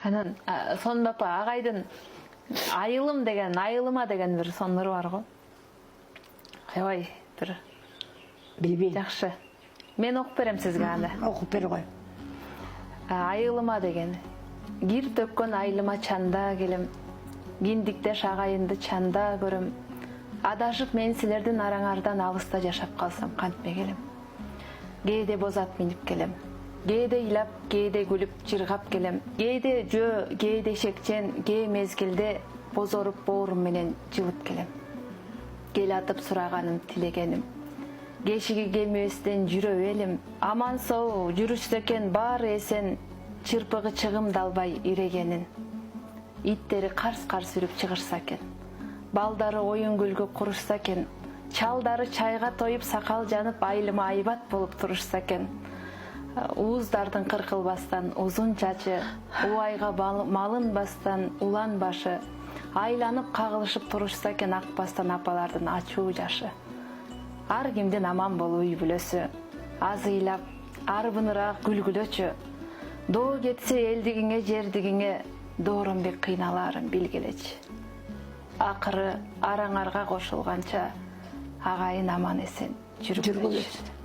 Анан сонун апа агайдын айылым деген, айылыма деген бир сонуру бар го. Ой, бир Билбейм. жакшы. Мен окуп берем сизге аны. Окуп бер кой. Айылыма деген. Кир төккөн айылыма чанда келем. Киндиктеш агайынды чанда көрөм. Адашып мен силердин араңардан алыста жашап калсам кантпе келем. Кээде бозат минип келем. Кээде ыйлап, кээде күлүп жыргап келем. Кээде жөө, кээде шекчен, кээ мезгилде бозоруп боорум менен жылып келем. Кел атып сураганым тилегеним. Кешиги кемебестен жүрөп элим. Аман сау жүрүшсө экен баары эсен, чырпыгы чыгымдалбай ирегенин. Иттери карс-карс үрүп чыгырса экен. Балдары оюн күлгү курушса экен. Чалдары чайга тоюп сакал жанып айылыма айбат болуп турушса экен. Ууздардын кыркылбастан узун чачы, убайга малынбастан улан башы, айланып кагылышып турушса экен акпастан апалардын ачуу жашы. Ар кимдин аман болуу үй бүлөсү, аз ыйлап, арбыныраак күлгүлөчү. Доо кетсе элдигиңе, жердигиңе, дооронбек кыйналарын билгилечи. Акыры араңарга кошулганча, агайын аман эсен жүргүлөчү.